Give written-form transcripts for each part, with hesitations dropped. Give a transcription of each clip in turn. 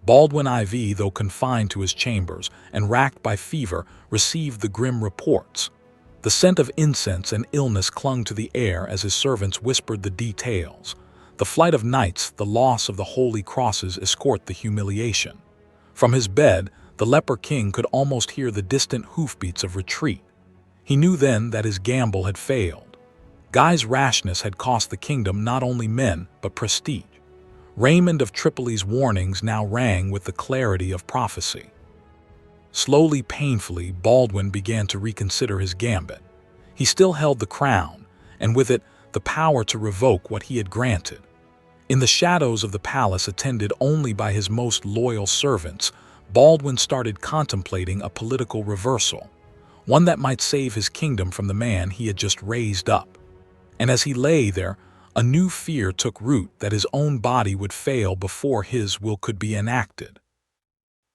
Baldwin IV, though confined to his chambers and racked by fever, received the grim reports. The scent of incense and illness clung to the air as his servants whispered the details. The flight of knights, the loss of the holy crosses escort the humiliation. From his bed, the Leper King could almost hear the distant hoofbeats of retreat. He knew then that his gamble had failed. Guy's rashness had cost the kingdom not only men, but prestige. Raymond of Tripoli's warnings now rang with the clarity of prophecy. Slowly, painfully, Baldwin began to reconsider his gambit. He still held the crown, and with it, the power to revoke what he had granted. In the shadows of the palace, attended only by his most loyal servants, Baldwin started contemplating a political reversal, one that might save his kingdom from the man he had just raised up. And as he lay there, a new fear took root that his own body would fail before his will could be enacted.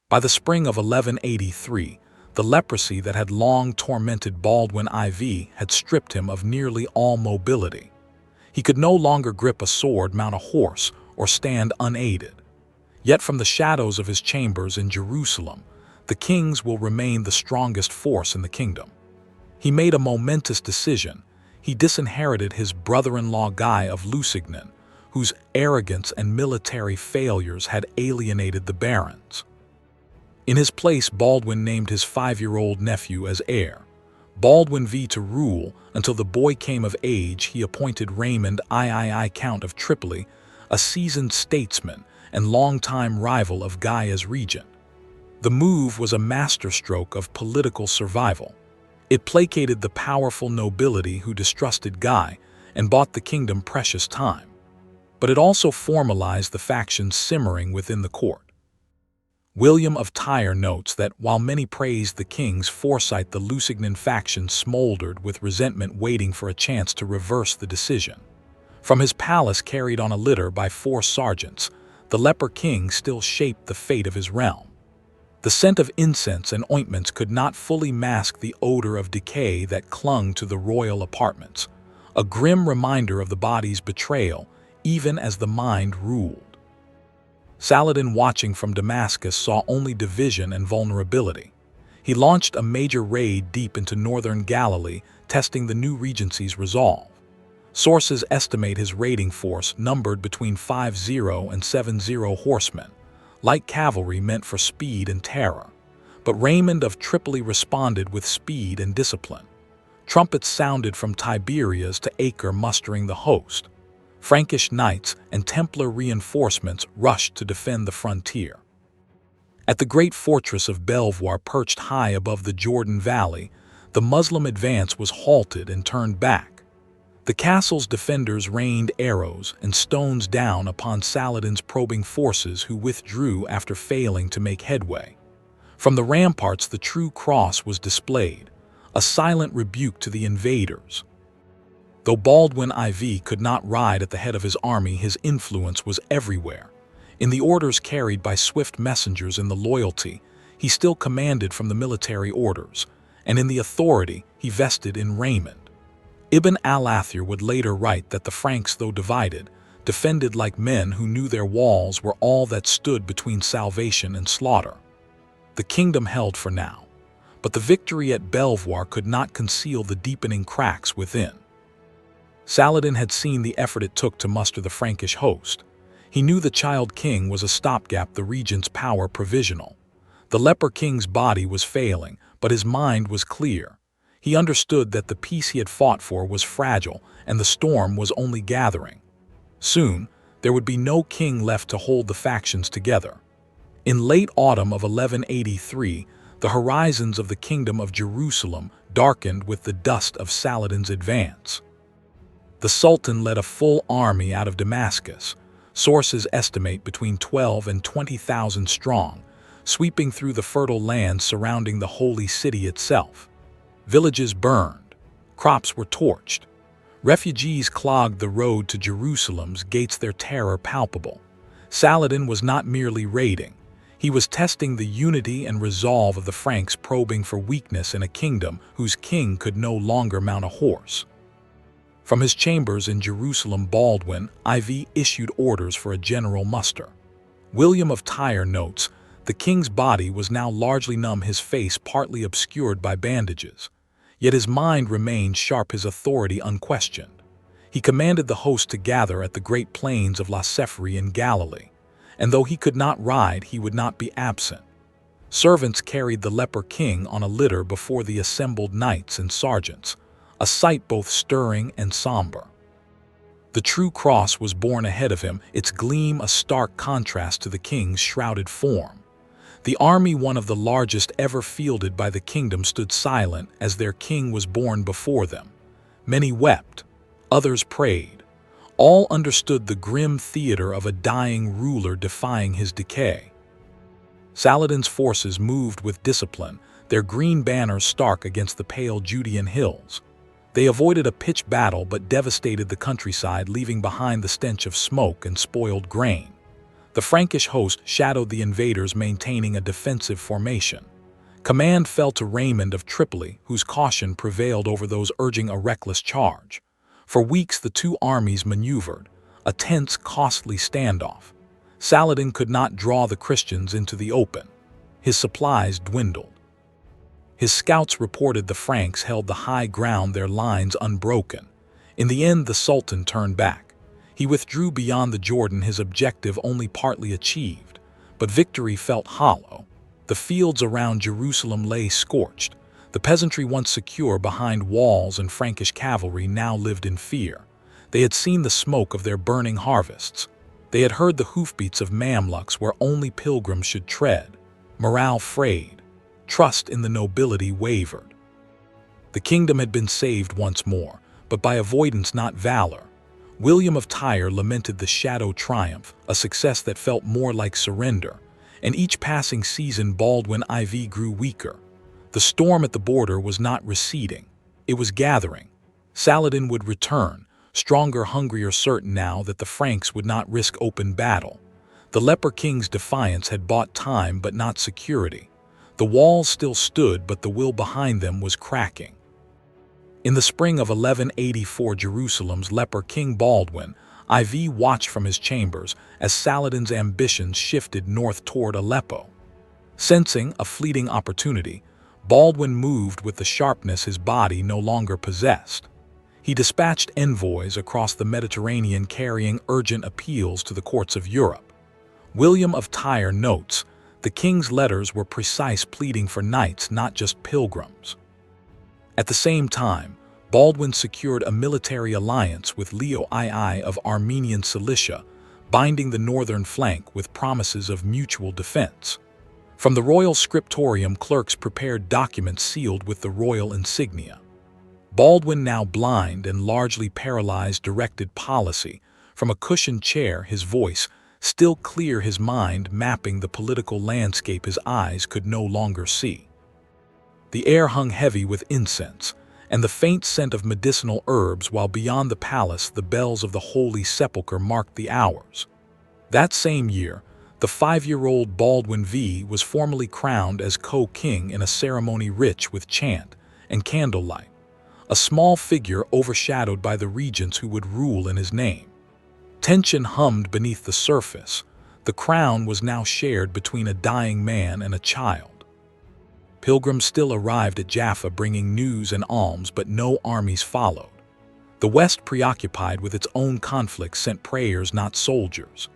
By the spring of 1183, the leprosy that had long tormented Baldwin IV had stripped him of nearly all mobility. He could no longer grip a sword, mount a horse, or stand unaided. Yet from the shadows of his chambers in Jerusalem, the king's will remained the strongest force in the kingdom. He made a momentous decision. He disinherited his brother-in-law Guy of Lusignan, whose arrogance and military failures had alienated the barons. In his place, Baldwin named his 5-year-old nephew as heir. Baldwin IV to rule until the boy came of age. He appointed Raymond III, Count of Tripoli, a seasoned statesman and longtime rival of Guy as regent. The move was a masterstroke of political survival. It placated the powerful nobility who distrusted Guy and bought the kingdom precious time. But it also formalized the factions simmering within the court. William of Tyre notes that while many praised the king's foresight, the Lusignan faction smoldered with resentment, waiting for a chance to reverse the decision. From his palace, carried on a litter by 4 sergeants, the Leper King still shaped the fate of his realm. The scent of incense and ointments could not fully mask the odor of decay that clung to the royal apartments, a grim reminder of the body's betrayal, even as the mind ruled. Saladin, watching from Damascus, saw only division and vulnerability. He launched a major raid deep into northern Galilee, testing the new regency's resolve. Sources estimate his raiding force numbered between 50 and 70 horsemen, light cavalry meant for speed and terror. But Raymond of Tripoli responded with speed and discipline. Trumpets sounded from Tiberias to Acre, mustering the host. Frankish knights and Templar reinforcements rushed to defend the frontier. At the great fortress of Belvoir, perched high above the Jordan Valley, the Muslim advance was halted and turned back. The castle's defenders rained arrows and stones down upon Saladin's probing forces, who withdrew after failing to make headway. From the ramparts, the true cross was displayed, a silent rebuke to the invaders. Though Baldwin IV could not ride at the head of his army, his influence was everywhere. In the orders carried by swift messengers and the loyalty he still commanded from the military orders, and in the authority he vested in Raymond. Ibn al-Athir would later write that the Franks, though divided, defended like men who knew their walls were all that stood between salvation and slaughter. The kingdom held for now, but the victory at Belvoir could not conceal the deepening cracks within. Saladin had seen the effort it took to muster the Frankish host. He knew the child king was a stopgap, the regent's power provisional. The Leper King's body was failing, but his mind was clear. He understood that the peace he had fought for was fragile, and the storm was only gathering. Soon, there would be no king left to hold the factions together. In late autumn of 1183, the horizons of the kingdom of Jerusalem darkened with the dust of Saladin's advance. The Sultan led a full army out of Damascus. Sources estimate between 12 and 20,000 strong, sweeping through the fertile land surrounding the holy city itself. Villages burned, crops were torched. Refugees clogged the road to Jerusalem's gates, their terror palpable. Saladin was not merely raiding. He was testing the unity and resolve of the Franks, probing for weakness in a kingdom whose king could no longer mount a horse. From his chambers in Jerusalem, Baldwin IV issued orders for a general muster. William of Tyre notes, the king's body was now largely numb, his face partly obscured by bandages. Yet his mind remained sharp, his authority unquestioned. He commanded the host to gather at the great plains of Leprosy in Galilee, and though he could not ride, he would not be absent. Servants carried the Leper King on a litter before the assembled knights and sergeants, a sight both stirring and somber. The true cross was borne ahead of him, its gleam a stark contrast to the king's shrouded form. The army, one of the largest ever fielded by the kingdom, stood silent as their king was borne before them. Many wept, others prayed. All understood the grim theater of a dying ruler defying his decay. Saladin's forces moved with discipline, their green banners stark against the pale Judean hills. They avoided a pitched battle but devastated the countryside, leaving behind the stench of smoke and spoiled grain. The Frankish host shadowed the invaders, maintaining a defensive formation. Command fell to Raymond of Tripoli, whose caution prevailed over those urging a reckless charge. For weeks the two armies maneuvered, a tense, costly standoff. Saladin could not draw the Christians into the open. His supplies dwindled. His scouts reported the Franks held the high ground, their lines unbroken. In the end, the Sultan turned back. He withdrew beyond the Jordan, his objective only partly achieved. But victory felt hollow. The fields around Jerusalem lay scorched. The peasantry, once secure behind walls and Frankish cavalry, now lived in fear. They had seen the smoke of their burning harvests. They had heard the hoofbeats of Mamluks where only pilgrims should tread. Morale frayed. Trust in the nobility wavered. The kingdom had been saved once more, but by avoidance, not valor. William of Tyre lamented the shadow triumph, a success that felt more like surrender. And each passing season Baldwin IV grew weaker. The storm at the border was not receding. It was gathering. Saladin would return, stronger, hungrier, certain now that the Franks would not risk open battle. The Leper King's defiance had bought time but not security. The walls still stood, but the will behind them was cracking. In the spring of 1184, Jerusalem's Leper King Baldwin IV watched from his chambers as Saladin's ambitions shifted north toward Aleppo. Sensing a fleeting opportunity, Baldwin moved with the sharpness his body no longer possessed. He dispatched envoys across the Mediterranean carrying urgent appeals to the courts of Europe. William of Tyre notes, the king's letters were precise, pleading for knights, not just pilgrims. At the same time, Baldwin secured a military alliance with Leo II of Armenian Cilicia, binding the northern flank with promises of mutual defense. From the royal scriptorium, clerks prepared documents sealed with the royal insignia. Baldwin, now blind and largely paralyzed, directed policy. From a cushioned chair, his voice, still clear, his mind mapping the political landscape his eyes could no longer see. The air hung heavy with incense and the faint scent of medicinal herbs, while beyond the palace the bells of the Holy Sepulchre marked the hours. That same year, the 5-year-old Baldwin IV was formally crowned as co-king in a ceremony rich with chant and candlelight, a small figure overshadowed by the regents who would rule in his name. Tension hummed beneath the surface. The crown was now shared between a dying man and a child. Pilgrims still arrived at Jaffa bringing news and alms, but no armies followed. The West, preoccupied with its own conflicts, sent prayers, not soldiers.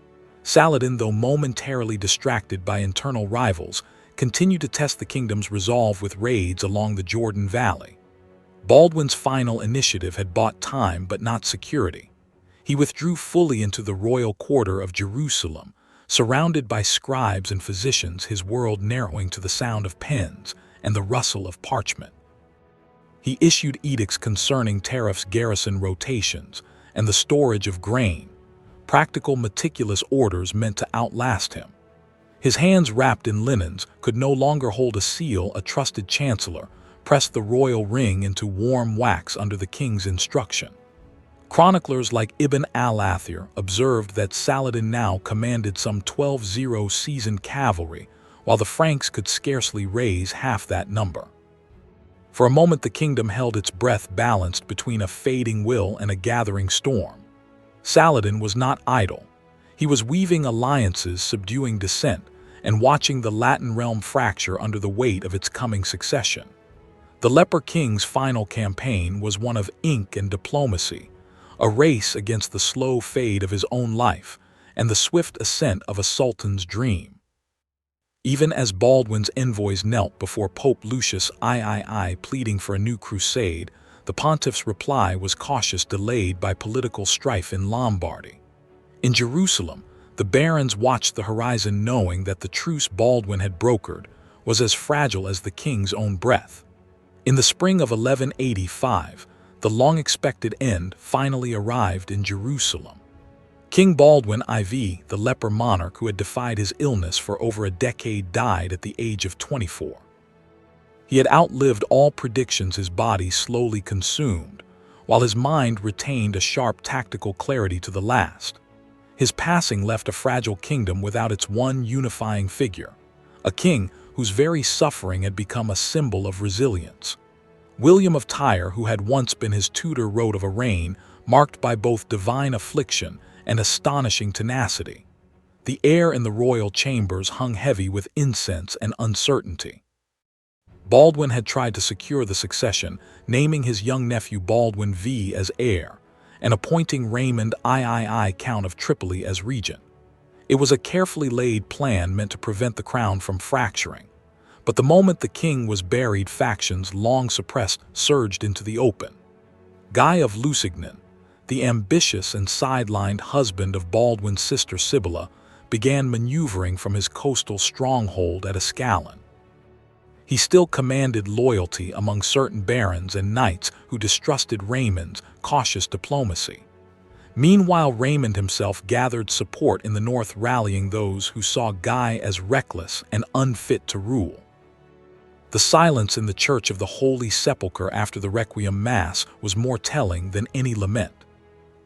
Saladin, though momentarily distracted by internal rivals, continued to test the kingdom's resolve with raids along the Jordan Valley. Baldwin's final initiative had bought time but not security. He withdrew fully into the royal quarter of Jerusalem, surrounded by scribes and physicians, his world narrowing to the sound of pens and the rustle of parchment. He issued edicts concerning tariffs, garrison rotations, and the storage of grain, practical, meticulous orders meant to outlast him. His hands, wrapped in linens, could no longer hold a seal. A trusted chancellor pressed the royal ring into warm wax under the king's instruction. Chroniclers like Ibn al-Athir observed that Saladin now commanded some 12,000 seasoned cavalry, while the Franks could scarcely raise half that number. For a moment the kingdom held its breath, balanced between a fading will and a gathering storm. Saladin was not idle. He was weaving alliances, subduing dissent, and watching the Latin realm fracture under the weight of its coming succession. The Leper King's final campaign was one of ink and diplomacy, a race against the slow fade of his own life and the swift ascent of a sultan's dream. Even as Baldwin's envoys knelt before Pope Lucius III pleading for a new crusade, the pontiff's reply was cautious, delayed by political strife in Lombardy. In Jerusalem, the barons watched the horizon, knowing that the truce Baldwin had brokered was as fragile as the king's own breath. In the spring of 1185, the long-expected end finally arrived in Jerusalem. King Baldwin IV, the leper monarch who had defied his illness for over a decade, died at the age of 24. He had outlived all predictions, his body slowly consumed, while his mind retained a sharp tactical clarity to the last. His passing left a fragile kingdom without its one unifying figure, a king whose very suffering had become a symbol of resilience. William of Tyre, who had once been his tutor, wrote of a reign marked by both divine affliction and astonishing tenacity. The air in the royal chambers hung heavy with incense and uncertainty. Baldwin had tried to secure the succession, naming his young nephew Baldwin IV as heir, and appointing Raymond III, Count of Tripoli, as regent. It was a carefully laid plan meant to prevent the crown from fracturing. But the moment the king was buried, factions long suppressed surged into the open. Guy of Lusignan, the ambitious and sidelined husband of Baldwin's sister Sibylla, began maneuvering from his coastal stronghold at Ascalon. He still commanded loyalty among certain barons and knights who distrusted Raymond's cautious diplomacy. Meanwhile, Raymond himself gathered support in the north, rallying those who saw Guy as reckless and unfit to rule. The silence in the Church of the Holy Sepulchre after the Requiem Mass was more telling than any lament.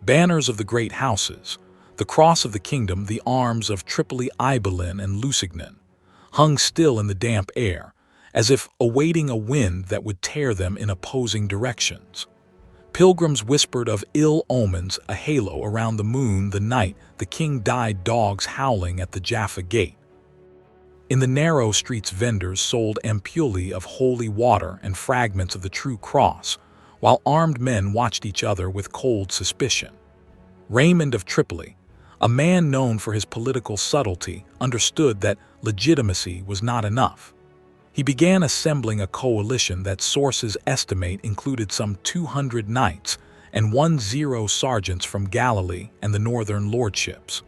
Banners of the great houses, the cross of the kingdom, the arms of Tripoli, Ibelin, and Lusignan, hung still in the damp air, as if awaiting a wind that would tear them in opposing directions. Pilgrims whispered of ill omens, a halo around the moon the night the king died, dogs howling at the Jaffa gate. In the narrow streets, vendors sold ampullae of holy water and fragments of the true cross, while armed men watched each other with cold suspicion. Raymond of Tripoli, a man known for his political subtlety, understood that legitimacy was not enough. He began assembling a coalition that sources estimate included some 200 knights and 10 sergeants from Galilee and the northern lordships.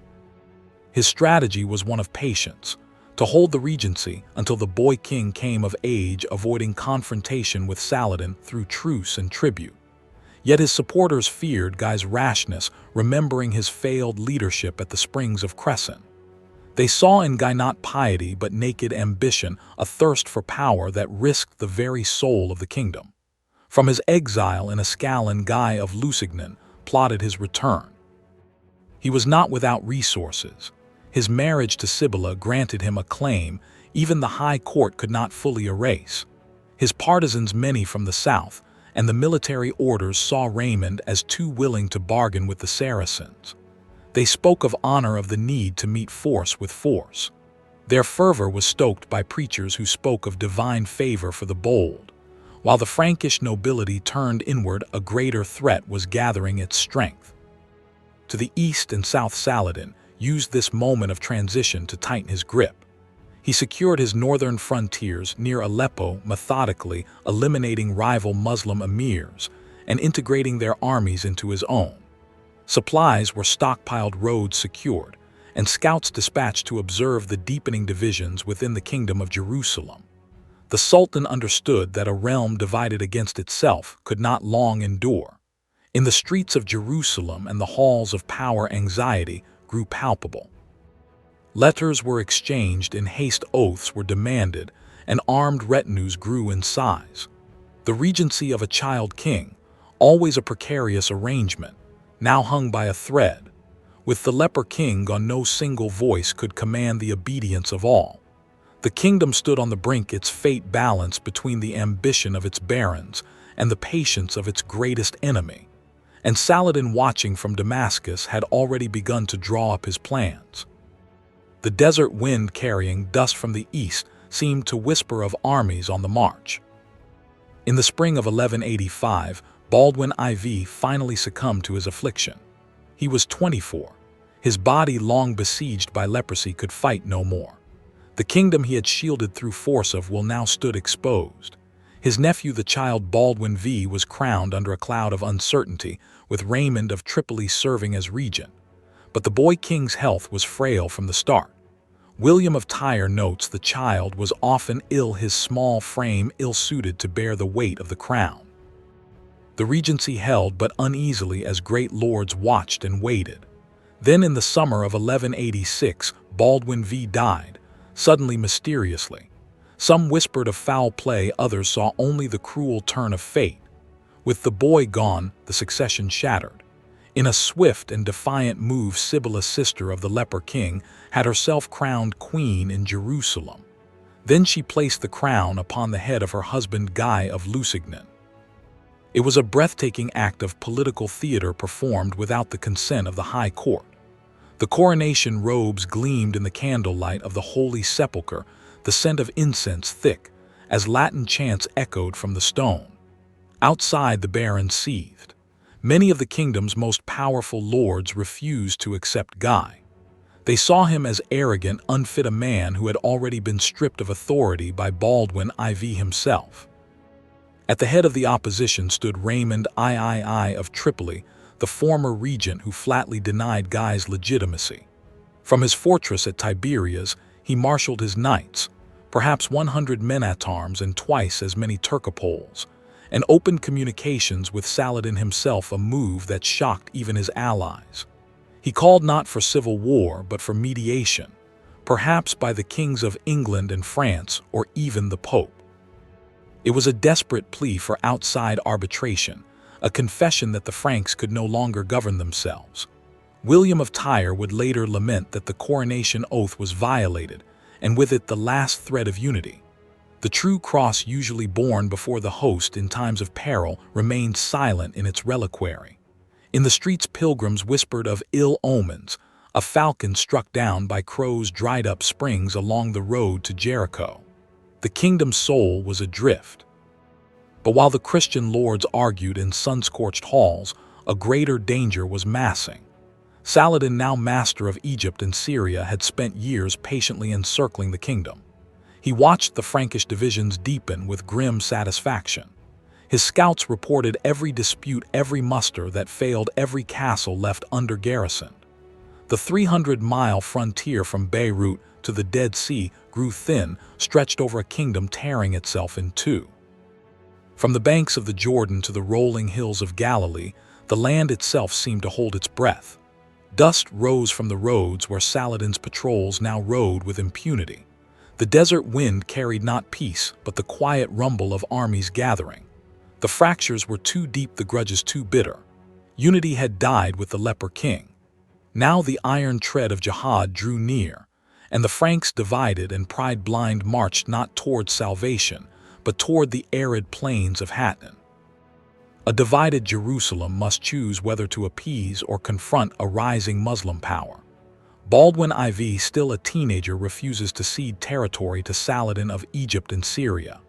His strategy was one of patience, to hold the regency until the boy king came of age, avoiding confrontation with Saladin through truce and tribute. Yet his supporters feared Guy's rashness, remembering his failed leadership at the Springs of Cresson. They saw in Guy not piety but naked ambition, a thirst for power that risked the very soul of the kingdom. From his exile in Ascalon, Guy of Lusignan plotted his return. He was not without resources. His marriage to Sibylla granted him a claim even the high court could not fully erase. His partisans, many from the south, and the military orders saw Raymond as too willing to bargain with the Saracens. They spoke of honor, of the need to meet force with force. Their fervor was stoked by preachers who spoke of divine favor for the bold. While the Frankish nobility turned inward, a greater threat was gathering its strength. To the east and south, Saladin used this moment of transition to tighten his grip. He secured his northern frontiers near Aleppo, methodically eliminating rival Muslim emirs and integrating their armies into his own. Supplies were stockpiled, roads secured, and scouts dispatched to observe the deepening divisions within the Kingdom of Jerusalem. The Sultan understood that a realm divided against itself could not long endure. In the streets of Jerusalem and the halls of power, anxiety grew palpable. Letters were exchanged in haste, oaths were demanded, and armed retinues grew in size. The regency of a child king, always a precarious arrangement, now hung by a thread. With the Leper King gone, no single voice could command the obedience of all. The kingdom stood on the brink, its fate balanced between the ambition of its barons and the patience of its greatest enemy. and Saladin, watching from Damascus, had already begun to draw up his plans. The desert wind, carrying dust from the east, seemed to whisper of armies on the march. In the spring of 1185, Baldwin IV finally succumbed to his affliction. He was 24. His body, long besieged by leprosy, could fight no more. The kingdom he had shielded through force of will now stood exposed. His nephew, the child Baldwin IV, was crowned under a cloud of uncertainty, with Raymond of Tripoli serving as regent. But the boy king's health was frail from the start. William of Tyre notes the child was often ill, his small frame ill-suited to bear the weight of the crown. The regency held but uneasily as great lords watched and waited. Then in the summer of 1186, Baldwin V died, suddenly, mysteriously. Some whispered of foul play, others saw only the cruel turn of fate. With the boy gone, the succession shattered. In a swift and defiant move, Sibylla, sister of the Leper King, had herself crowned queen in Jerusalem. Then she placed the crown upon the head of her husband Guy of Lusignan. It was a breathtaking act of political theater performed without the consent of the High Court. The coronation robes gleamed in the candlelight of the Holy Sepulchre, the scent of incense thick, as Latin chants echoed from the stone. Outside, the barons seethed. Many of the kingdom's most powerful lords refused to accept Guy. They saw him as arrogant, unfit, a man who had already been stripped of authority by Baldwin IV himself. At the head of the opposition stood Raymond III of Tripoli, the former regent who flatly denied Guy's legitimacy. From his fortress at Tiberias, he marshaled his knights, perhaps 100 men-at-arms and twice as many Turcopoles, and opened communications with Saladin himself, a move that shocked even his allies. He called not for civil war but for mediation, perhaps by the kings of England and France, or even the Pope. It was a desperate plea for outside arbitration, a confession that the Franks could no longer govern themselves. William of Tyre would later lament that the coronation oath was violated, and with it the last thread of unity. The true cross, usually borne before the host in times of peril, remained silent in its reliquary. In the streets, pilgrims whispered of ill omens, a falcon struck down by crows, dried up springs along the road to Jericho. The kingdom's soul was adrift. But while the Christian lords argued in sun-scorched halls, a greater danger was massing. Saladin, now master of Egypt and Syria, had spent years patiently encircling the kingdom. He watched the Frankish divisions deepen with grim satisfaction. His scouts reported every dispute, every muster that failed, every castle left under-garrisoned. The 300-mile frontier from Beirut to the Dead Sea grew thin, stretched over a kingdom tearing itself in two. From the banks of the Jordan to the rolling hills of Galilee, the land itself seemed to hold its breath. Dust rose from the roads where Saladin's patrols now rode with impunity. The desert wind carried not peace, but the quiet rumble of armies gathering. The fractures were too deep, the grudges too bitter. Unity had died with the Leper King. Now the iron tread of jihad drew near, and the Franks, divided and pride-blind, marched not toward salvation, but toward the arid plains of Hattin. A divided Jerusalem must choose whether to appease or confront a rising Muslim power. Baldwin IV, still a teenager, refuses to cede territory to Saladin of Egypt and Syria.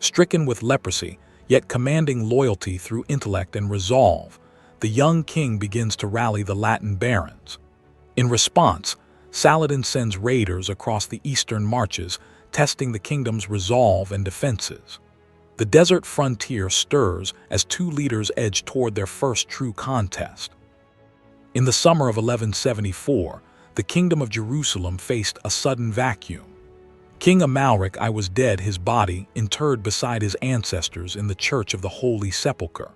Stricken with leprosy, yet commanding loyalty through intellect and resolve, the young king begins to rally the Latin barons. In response, Saladin sends raiders across the eastern marches, testing the kingdom's resolve and defenses. The desert frontier stirs as two leaders edge toward their first true contest. In the summer of 1174, the kingdom of Jerusalem faced a sudden vacuum. King Amalric I was dead, his body interred beside his ancestors in the Church of the Holy Sepulchre.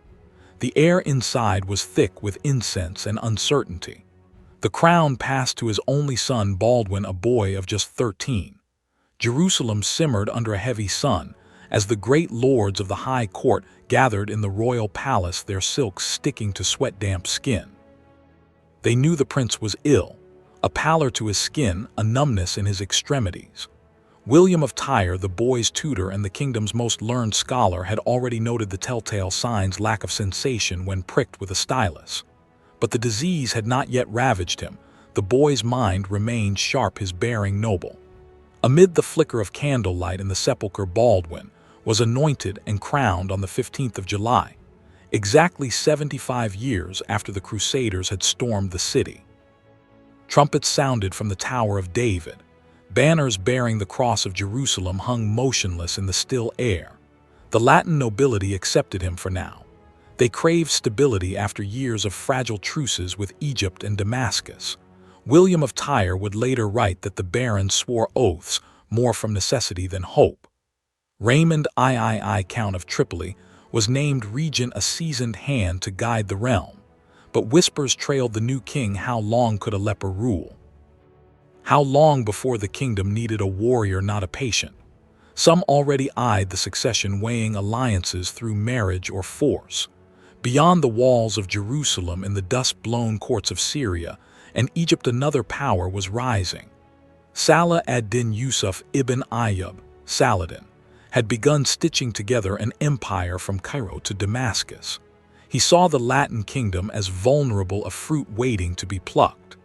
The air inside was thick with incense and uncertainty. The crown passed to his only son Baldwin, a boy of just 13. Jerusalem simmered under a heavy sun, as the great lords of the high court gathered in the royal palace, their silks sticking to sweat-damp skin. They knew the prince was ill, a pallor to his skin, a numbness in his extremities. William of Tyre, the boy's tutor and the kingdom's most learned scholar, had already noted the telltale signs: lack of sensation when pricked with a stylus. But the disease had not yet ravaged him. The boy's mind remained sharp, his bearing noble. Amid the flicker of candlelight in the sepulchre, Baldwin was anointed and crowned on the 15th of July, exactly 75 years after the Crusaders had stormed the city. Trumpets sounded from the Tower of David. Banners bearing the cross of Jerusalem hung motionless in the still air. The Latin nobility accepted him for now. They craved stability after years of fragile truces with Egypt and Damascus. William of Tyre would later write that the barons swore oaths more from necessity than hope. Raymond III, Count of Tripoli, was named regent, a seasoned hand to guide the realm. But whispers trailed the new king. How long could a leper rule? How long before the kingdom needed a warrior, not a patient? Some already eyed the succession, weighing alliances through marriage or force. Beyond the walls of Jerusalem, in the dust-blown courts of Syria and Egypt, another power was rising. Salah ad-Din Yusuf ibn Ayyub, Saladin, had begun stitching together an empire from Cairo to Damascus. He saw the Latin kingdom as vulnerable, a fruit waiting to be plucked.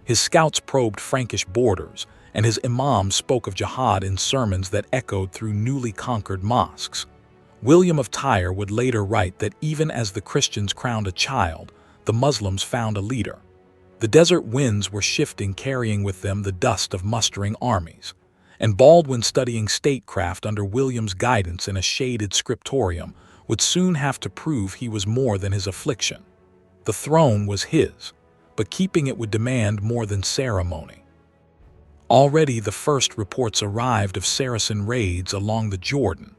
His scouts probed Frankish borders, and his imams spoke of jihad in sermons that echoed through newly conquered mosques. William of Tyre would later write that even as the Christians crowned a child, the Muslims found a leader. The desert winds were shifting, carrying with them the dust of mustering armies. And Baldwin, studying statecraft under William's guidance in a shaded scriptorium, would soon have to prove he was more than his affliction. The throne was his, but keeping it would demand more than ceremony. Already the first reports arrived of Saracen raids along the Jordan,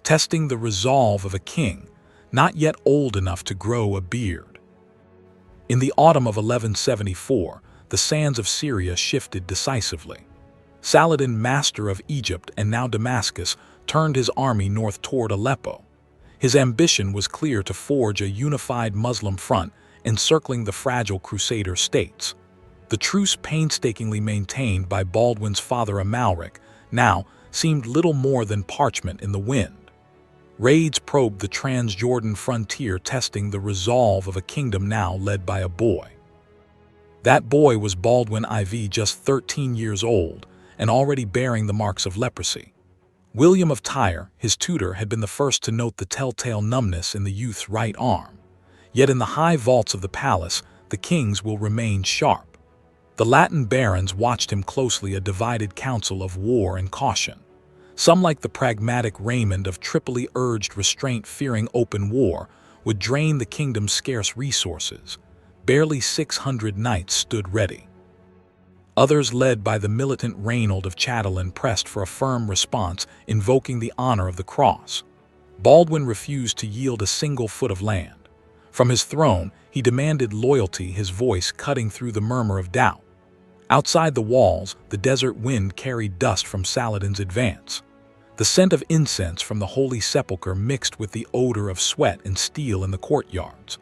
testing the resolve of a king not yet old enough to grow a beard. In the autumn of 1174, the sands of Syria shifted decisively. Saladin, master of Egypt and now Damascus, turned his army north toward Aleppo. His ambition was clear: to forge a unified Muslim front encircling the fragile Crusader states. The truce, painstakingly maintained by Baldwin's father Amalric, now seemed little more than parchment in the wind. Raids probed the Transjordan frontier, testing the resolve of a kingdom now led by a boy. That boy was Baldwin IV, just 13 years old, and already bearing the marks of leprosy. William of Tyre, his tutor, had been the first to note the telltale numbness in the youth's right arm. Yet in the high vaults of the palace, the king's will remained sharp. The Latin barons watched him closely, a divided council of war and caution. Some, like the pragmatic Raymond of Tripoli, urged restraint, fearing open war would drain the kingdom's scarce resources. Barely 600 knights stood ready. Others, led by the militant Reynold of Chatillon, pressed for a firm response, invoking the honor of the cross. Baldwin refused to yield a single foot of land. From his throne, he demanded loyalty, his voice cutting through the murmur of doubt. Outside the walls, the desert wind carried dust from Saladin's advance. The scent of incense from the Holy Sepulchre mixed with the odor of sweat and steel in the courtyards.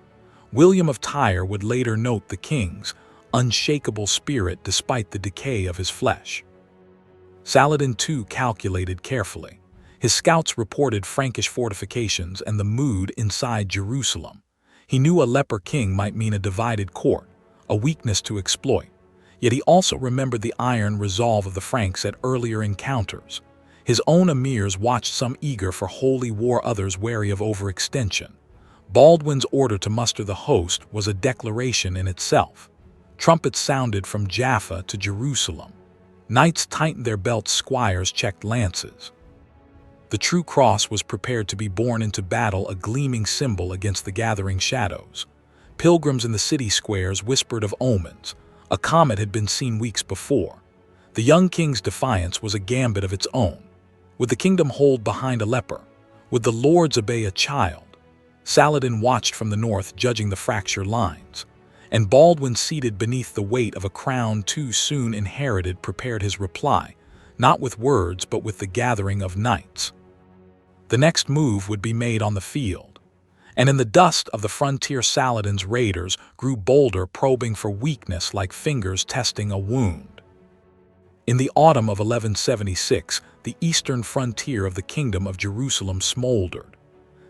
William of Tyre would later note the king's unshakable spirit despite the decay of his flesh. Saladin too calculated carefully. His scouts reported Frankish fortifications and the mood inside Jerusalem. He knew a Leper King might mean a divided court, a weakness to exploit. Yet he also remembered the iron resolve of the Franks at earlier encounters. His own emirs watched, some eager for holy war, others wary of overextension. Baldwin's order to muster the host was a declaration in itself. Trumpets sounded from Jaffa to Jerusalem. Knights tightened their belts, squires checked lances. The true cross was prepared to be borne into battle, a gleaming symbol against the gathering shadows. Pilgrims in the city squares whispered of omens. A comet had been seen weeks before. The young king's defiance was a gambit of its own. Would the kingdom hold behind a leper? Would the lords obey a child? Saladin watched from the north, judging the fractured lines. And Baldwin, seated beneath the weight of a crown too soon inherited, prepared his reply, not with words but with the gathering of knights. The next move would be made on the field. And in the dust of the frontier, Saladin's raiders grew bolder, probing for weakness like fingers testing a wound. In the autumn of 1176, the eastern frontier of the Kingdom of Jerusalem smoldered.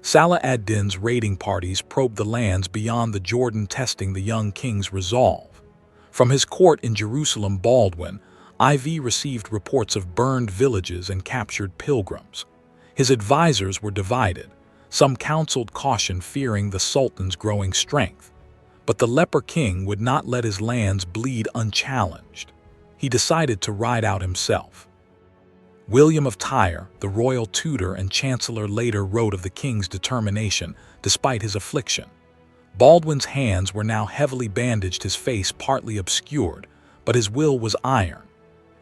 Saladin's raiding parties probed the lands beyond the Jordan, testing the young king's resolve. From his court in Jerusalem, Baldwin IV received reports of burned villages and captured pilgrims. His advisors were divided. Some counseled caution, fearing the Sultan's growing strength. But the Leper King would not let his lands bleed unchallenged. He decided to ride out himself. William of Tyre, the royal tutor and chancellor, later wrote of the king's determination despite his affliction. Baldwin's hands were now heavily bandaged, his face partly obscured, but his will was iron.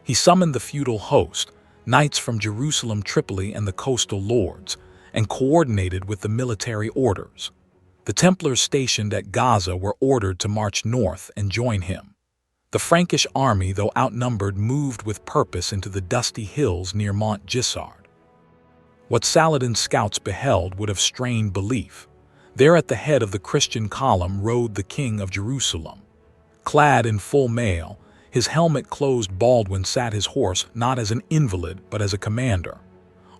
He summoned the feudal host, knights from Jerusalem, Tripoli, and the coastal lords, and coordinated with the military orders. The Templars stationed at Gaza were ordered to march north and join him. The Frankish army, though outnumbered, moved with purpose into the dusty hills near Montgisard. What Saladin's scouts beheld would have strained belief. There at the head of the Christian column rode the King of Jerusalem. Clad in full mail, his helmet closed, Baldwin sat his horse not as an invalid but as a commander.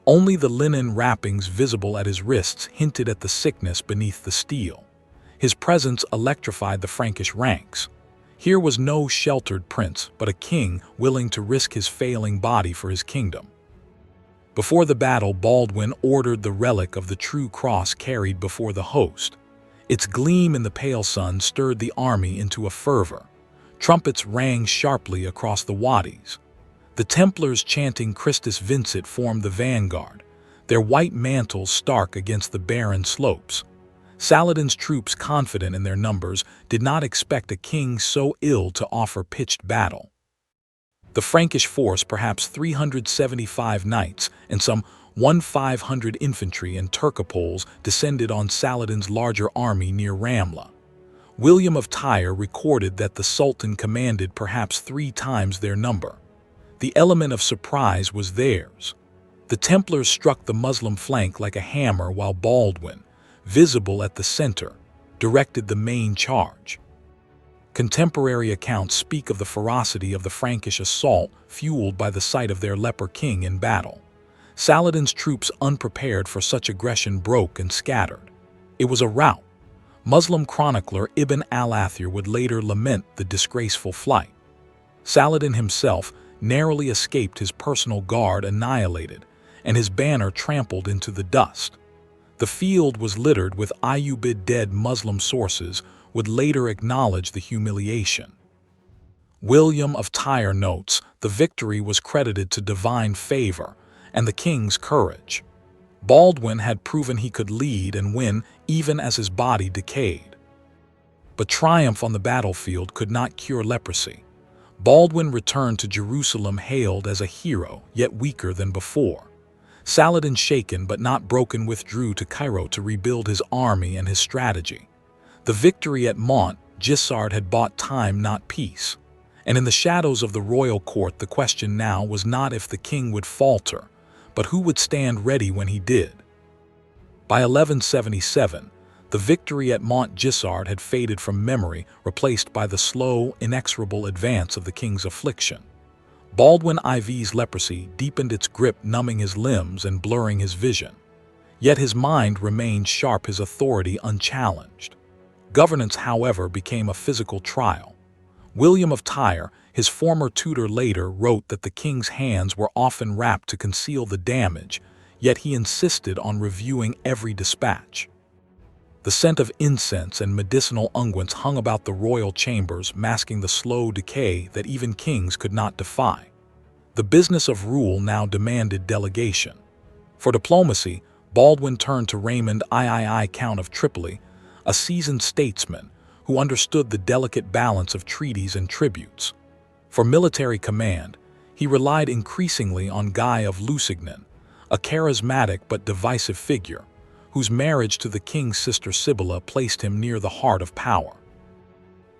Only the linen wrappings visible at his wrists hinted at the sickness beneath the steel. His presence electrified the Frankish ranks. Here was no sheltered prince, but a king willing to risk his failing body for his kingdom. Before the battle, Baldwin ordered the relic of the true cross carried before the host. Its gleam in the pale sun stirred the army into a fervor. Trumpets rang sharply across the wadis. The Templars, chanting Christus Vincit, formed the vanguard, their white mantles stark against the barren slopes. Saladin's troops, confident in their numbers, did not expect a king so ill to offer pitched battle. The Frankish force, perhaps 375 knights and some 1,500 infantry and Turcopoles, descended on Saladin's larger army near Ramla. William of Tyre recorded that the Sultan commanded perhaps 3 times their number. The element of surprise was theirs. The Templars struck the Muslim flank like a hammer, while Baldwin, visible at the center, directed the main charge. Contemporary accounts speak of the ferocity of the Frankish assault, fueled by the sight of their Leper King in battle. Saladin's troops, unprepared for such aggression, broke and scattered. It was a rout. Muslim chronicler Ibn al-Athir would later lament the disgraceful flight. Saladin himself narrowly escaped, his personal guard annihilated, and his banner trampled into the dust. The field was littered with Ayyubid dead. Muslim sources would later acknowledge the humiliation. William of Tyre notes, the victory was credited to divine favor and the king's courage. Baldwin had proven he could lead and win even as his body decayed. But triumph on the battlefield could not cure leprosy. Baldwin returned to Jerusalem hailed as a hero, yet weaker than before. Saladin, shaken but not broken, withdrew to Cairo to rebuild his army and his strategy. The victory at Montgisard had bought time, not peace. And in the shadows of the royal court, the question now was not if the king would falter, but who would stand ready when he did. By 1177, the victory at Montgisard had faded from memory, replaced by the slow, inexorable advance of the king's affliction. Baldwin IV's leprosy deepened its grip, numbing his limbs and blurring his vision. Yet his mind remained sharp, his authority unchallenged. Governance, however, became a physical trial. William of Tyre, his former tutor, later wrote that the king's hands were often wrapped to conceal the damage, yet he insisted on reviewing every dispatch. The scent of incense and medicinal unguents hung about the royal chambers, masking the slow decay that even kings could not defy. The business of rule now demanded delegation. For diplomacy, Baldwin turned to Raymond III, Count of Tripoli, a seasoned statesman who understood the delicate balance of treaties and tributes. For military command, he relied increasingly on Guy of Lusignan, a charismatic but divisive figure, whose marriage to the king's sister Sibylla placed him near the heart of power.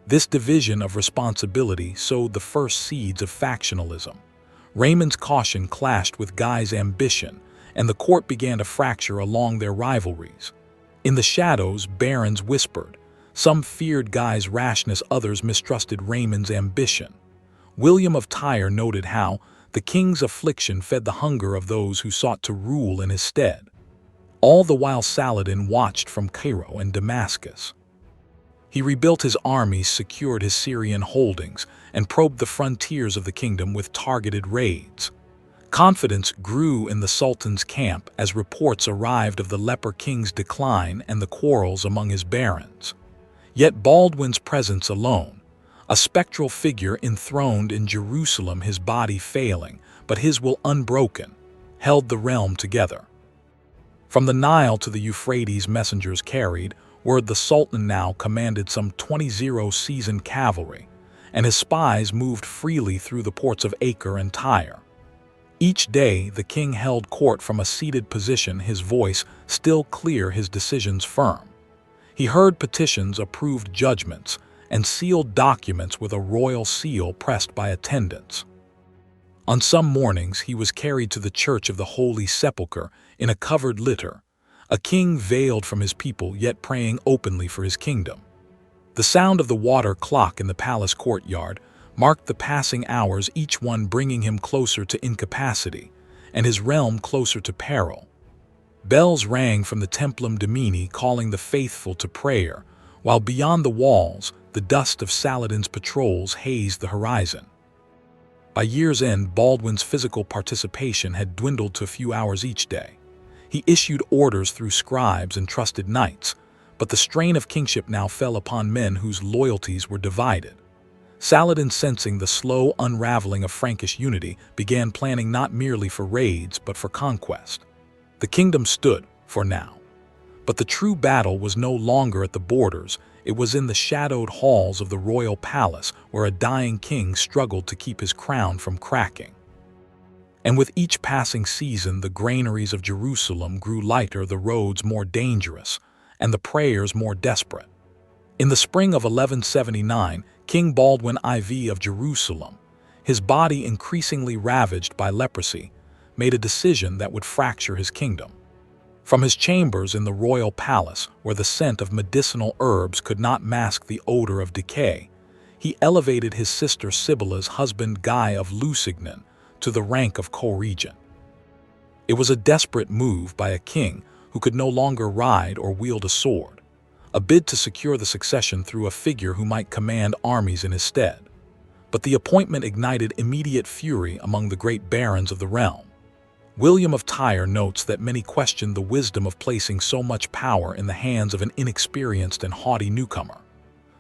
This division of responsibility sowed the first seeds of factionalism. Raymond's caution clashed with Guy's ambition, and the court began to fracture along their rivalries. In the shadows, barons whispered. Some feared Guy's rashness, others mistrusted Raymond's ambition. William of Tyre noted how the king's affliction fed the hunger of those who sought to rule in his stead. All the while Saladin watched from Cairo and Damascus. He rebuilt his armies, secured his Syrian holdings, and probed the frontiers of the kingdom with targeted raids. Confidence grew in the Sultan's camp as reports arrived of the Leper King's decline and the quarrels among his barons. Yet Baldwin's presence alone, a spectral figure enthroned in Jerusalem, his body failing, but his will unbroken, held the realm together. From the Nile to the Euphrates, messengers carried word the Sultan now commanded some 20 seasoned cavalry, and his spies moved freely through the ports of Acre and Tyre. Each day the king held court from a seated position, his voice still clear, his decisions firm. He heard petitions, approved judgments, and sealed documents with a royal seal pressed by attendants. On some mornings he was carried to the church of the Holy Sepulchre in a covered litter, a king veiled from his people yet praying openly for his kingdom. The sound of the water clock in the palace courtyard marked the passing hours, each one bringing him closer to incapacity and his realm closer to peril. Bells rang from the Templum Domini calling the faithful to prayer, while beyond the walls the dust of Saladin's patrols hazed the horizon. By year's end, Baldwin's physical participation had dwindled to a few hours each day. He issued orders through scribes and trusted knights, but the strain of kingship now fell upon men whose loyalties were divided. Saladin, sensing the slow unraveling of Frankish unity, began planning not merely for raids but for conquest. The kingdom stood, for now. But the true battle was no longer at the borders, it was in the shadowed halls of the royal palace where a dying king struggled to keep his crown from cracking. And with each passing season the granaries of Jerusalem grew lighter, the roads more dangerous, and the prayers more desperate. In the spring of 1179, King Baldwin IV of Jerusalem, his body increasingly ravaged by leprosy, made a decision that would fracture his kingdom. From his chambers in the royal palace, where the scent of medicinal herbs could not mask the odor of decay, he elevated his sister Sibylla's husband Guy of Lusignan to the rank of co-regent. It was a desperate move by a king who could no longer ride or wield a sword, a bid to secure the succession through a figure who might command armies in his stead. But the appointment ignited immediate fury among the great barons of the realm. William of Tyre notes that many questioned the wisdom of placing so much power in the hands of an inexperienced and haughty newcomer.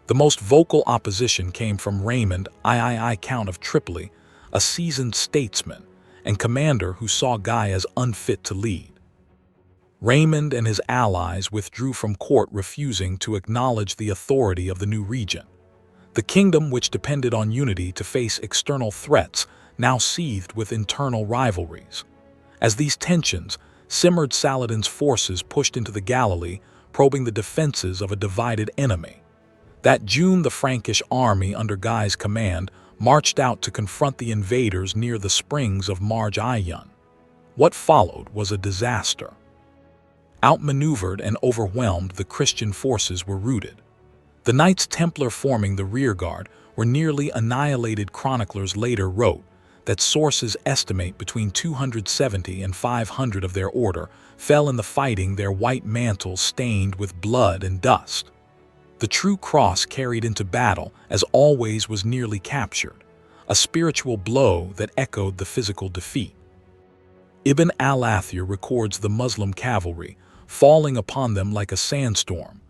The most vocal opposition came from Raymond III, Count of Tripoli, a seasoned statesman and commander who saw Guy as unfit to lead. Raymond and his allies withdrew from court, refusing to acknowledge the authority of the new regent. The kingdom, which depended on unity to face external threats, now seethed with internal rivalries. As these tensions simmered, Saladin's forces pushed into the Galilee, probing the defenses of a divided enemy. That June, the Frankish army under Guy's command marched out to confront the invaders near the springs of Montgisard. What followed was a disaster. Outmaneuvered and overwhelmed, the Christian forces were routed. The Knights Templar, forming the rearguard, were nearly annihilated. Chroniclers later wrote that sources estimate between 270 and 500 of their order fell in the fighting, their white mantles stained with blood and dust. The true cross carried into battle, as always, was nearly captured, a spiritual blow that echoed the physical defeat. Ibn al-Athir records the Muslim cavalry falling upon them like a sandstorm,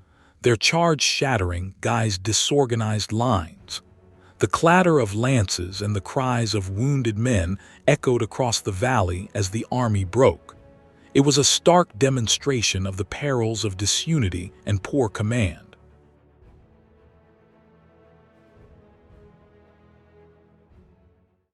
their charge shattering Guy's disorganized lines. The clatter of lances and the cries of wounded men echoed across the valley as the army broke. It was a stark demonstration of the perils of disunity and poor command.